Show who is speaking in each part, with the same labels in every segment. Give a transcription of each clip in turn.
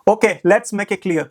Speaker 1: Okay, let's make it clear.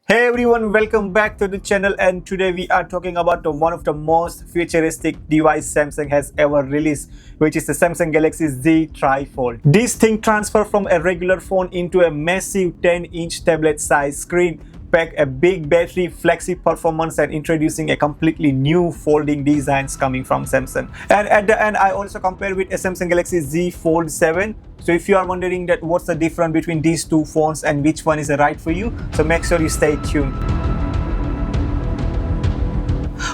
Speaker 1: Hey everyone, welcome back to the channel, and today we are talking about one of the most futuristic device Samsung has ever released, which is the Samsung Galaxy Z Trifold. This thing transfers from a regular phone into a massive 10-inch tablet size screen, pack a big battery, flexi performance, and introducing a completely new folding designs coming from Samsung. And at the end, I also compare with a Samsung Galaxy Z Fold 7. So if you are wondering that what's the difference between these two phones and which one is the right for you, so make sure you stay tuned.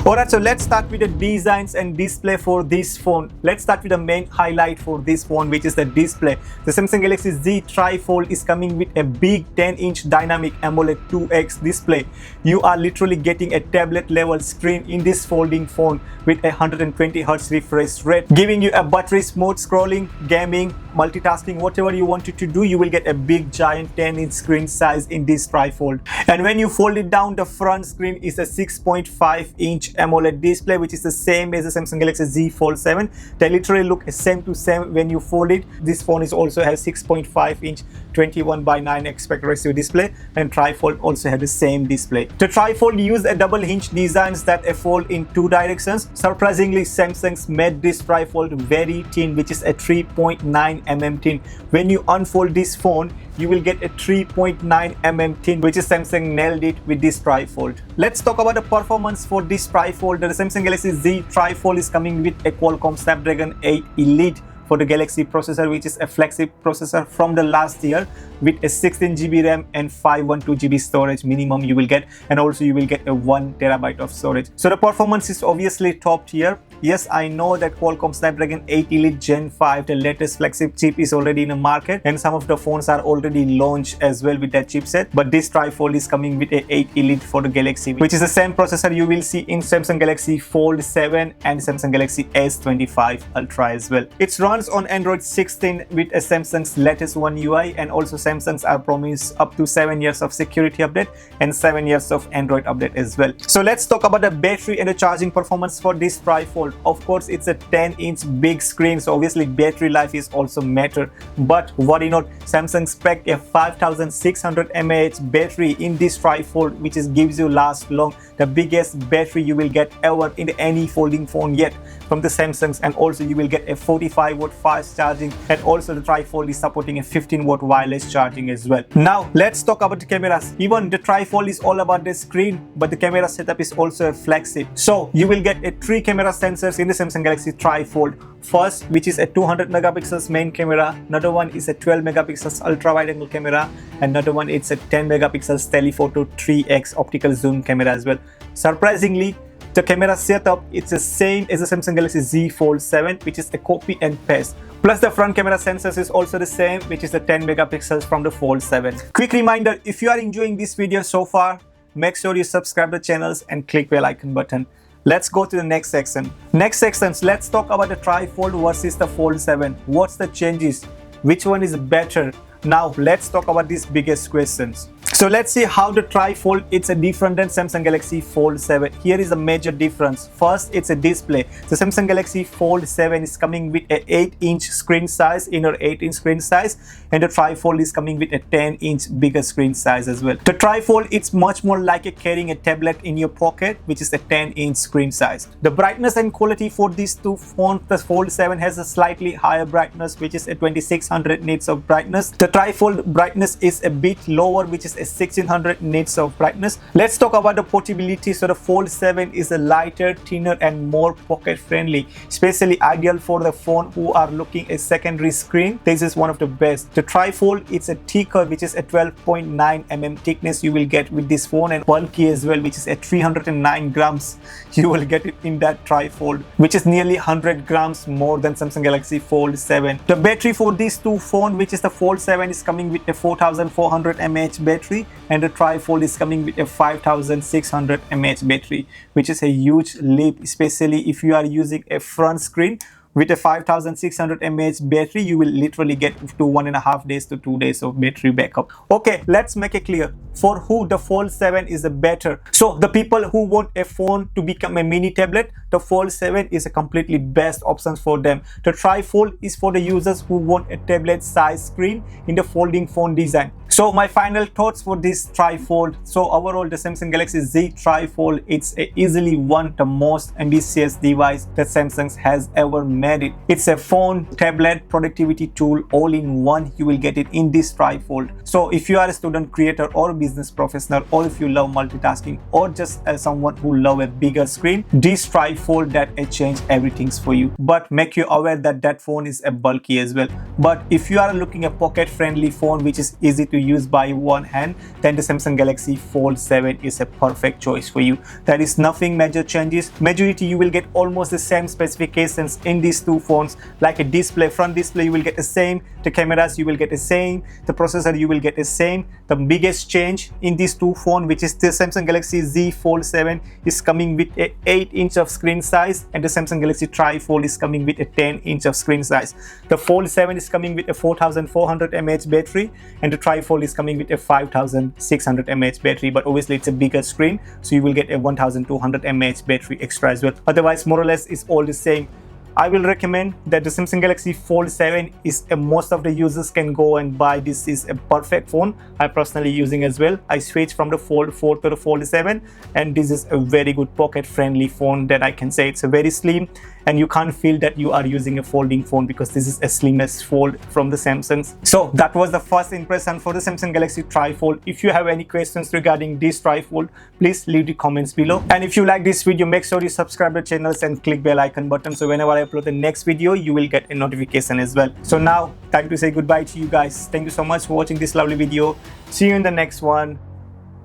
Speaker 1: Alright, so let's start with the designs and display for this phone. Let's start with the main highlight for this phone, which is the display. The Samsung Galaxy Z Trifold is coming with a big 10-inch dynamic AMOLED 2X display. You are literally getting a tablet level screen in this folding phone with a 120Hz refresh rate, giving you a buttery smooth scrolling, gaming, multitasking, whatever you wanted to do. You will get a big giant 10-inch screen size in this Trifold. And when you fold it down, the front screen is a 6.5-inch AMOLED display, which is the same as the Samsung Galaxy Z Fold 7. They literally look same to same when you fold it. This phone is also has 6.5-inch 21:9 aspect ratio display, and Trifold also has the same display. The Trifold used a double hinge designs that fold in two directions. Surprisingly, Samsung's made this Trifold very thin, which is a 3.9 mm thin. When you unfold this phone, you will get a 3.9 mm thin, which is Samsung nailed it with this Trifold. Let's talk about the performance for this Trifold. The Samsung Galaxy Z Trifold is coming with a Qualcomm Snapdragon 8 Elite for the Galaxy processor, which is a flagship processor from the last year, with a 16GB RAM and 512GB storage minimum you will get, and also you will get a 1TB of storage. So the performance is obviously top tier. Yes, I know that Qualcomm Snapdragon 8 Elite Gen 5, the latest flagship chip, is already in the market, and some of the phones are already launched as well with that chipset. But this Trifold is coming with a 8 Elite for the Galaxy, which is the same processor you will see in Samsung Galaxy Fold 7 and Samsung Galaxy S25 Ultra as well. It runs on Android 16 with a Samsung's latest One UI, and also Samsung's are promised up to 7 years of security update and 7 years of Android update as well. So let's talk about the battery and the charging performance for this Trifold. Of course, it's a 10-inch big screen, so obviously battery life is also matter. But worry not, Samsung spec a 5600 mAh battery in this Trifold, which gives you last long, the biggest battery you will get ever in any folding phone yet from the Samsungs. And also you will get a 45-watt fast charging, and also the Trifold is supporting a 15-watt wireless charging as well. Now let's talk about the cameras. Even the Trifold is all about the screen, but the camera setup is also a flagship. So you will get a 3 camera sensors in the Samsung Galaxy Trifold. First, which is a 200 megapixels main camera, another one is a 12 megapixels ultra wide angle camera, another one is a 10 megapixels telephoto 3x optical zoom camera as well. Surprisingly, the camera setup is the same as the Samsung Galaxy Z Fold 7, which is a copy and paste. Plus the front camera sensors is also the same, which is the 10 megapixels from the Fold 7. Quick reminder, if you are enjoying this video so far, make sure you subscribe the channels and click bell icon button. Let's go to the next section. Next sections, let's talk about the Trifold versus the Fold 7. What's the changes? Which one is better? Now let's talk about these biggest questions. So let's see how the Trifold is different than Samsung Galaxy Fold 7. Here is a major difference. First, it's a display. The Samsung Galaxy Fold 7 is coming with a 8-inch screen size, inner 8-inch screen size, and the Trifold is coming with a 10-inch bigger screen size as well. The Trifold, it's much more like carrying a tablet in your pocket, which is a 10-inch screen size. The brightness and quality for these two phones, the Fold 7 has a slightly higher brightness, which is a 2600 nits of brightness. The Trifold brightness is a bit lower, which is a 1600 nits of brightness. Let's talk about the portability. So the Fold 7 is a lighter, thinner, and more pocket friendly, especially ideal for the phone who are looking a secondary screen. This is one of the best. The Trifold, it's a thicker, which is a 12.9 mm thickness you will get with this phone, and bulky as well, which is a 309 grams you will get it in that Trifold, which is nearly 100 grams more than Samsung Galaxy Fold 7. The battery for these two phones, which is the Fold 7, is coming with a 4400 mAh battery, and the Trifold is coming with a 5600 mAh battery, which is a huge leap, especially if you are using a front screen With a 5600 mAh battery, you will literally get to 1.5 days to 2 days of battery backup. Okay, let's make it clear for who the Fold 7 is a better. So the people who want a phone to become a mini tablet, the Fold 7 is a completely best option for them. The Trifold is for the users who want a tablet size screen in the folding phone design. So my final thoughts for this Trifold. So overall, the Samsung Galaxy Z Trifold, it's easily one of the most ambitious device that Samsung has ever made it. It's a phone, tablet, productivity tool all in one. You will get it in this Trifold. So if you are a student, creator or business professional, or if you love multitasking, or just as someone who love a bigger screen, this Trifold that change everything for you. But make you aware that that phone is a bulky as well. But if you are looking a pocket friendly phone which is easy to use by one hand, then the Samsung Galaxy Fold 7 is a perfect choice for you. There is nothing major changes. Majority you will get almost the same specifications in these two phones, like a display, front display you will get the same, the cameras you will get the same, the processor you will get the same. The biggest change in these two phones, which is the Samsung Galaxy Z Fold 7, is coming with a 8-inch of screen size, and the Samsung Galaxy Trifold is coming with a 10-inch of screen size. The Fold 7 is coming with a 4400 mAh battery, and the Trifold is coming with a 5600 mAh battery, but obviously it's a bigger screen, so you will get a 1200 mAh battery extra as well. Otherwise, more or less it's all the same. I will recommend that the Samsung Galaxy Fold 7 is most of the users can go and buy. This is a perfect phone. I personally using as well. I switched from the Fold 4 to the Fold 7, and this is a very good pocket friendly phone that I can say. It's a very slim, and you can't feel that you are using a folding phone because this is a slimmest fold from the Samsung. So that was the first impression for the Samsung Galaxy Trifold. If you have any questions regarding this Trifold, please leave the comments below. And if you like this video, make sure you subscribe to the channels and click bell icon button, so whenever I upload the next video, you will get a notification as well. So now, time to say goodbye to you guys. Thank you so much for watching this lovely video. See you in the next one.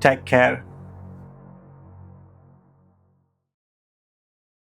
Speaker 1: Take care.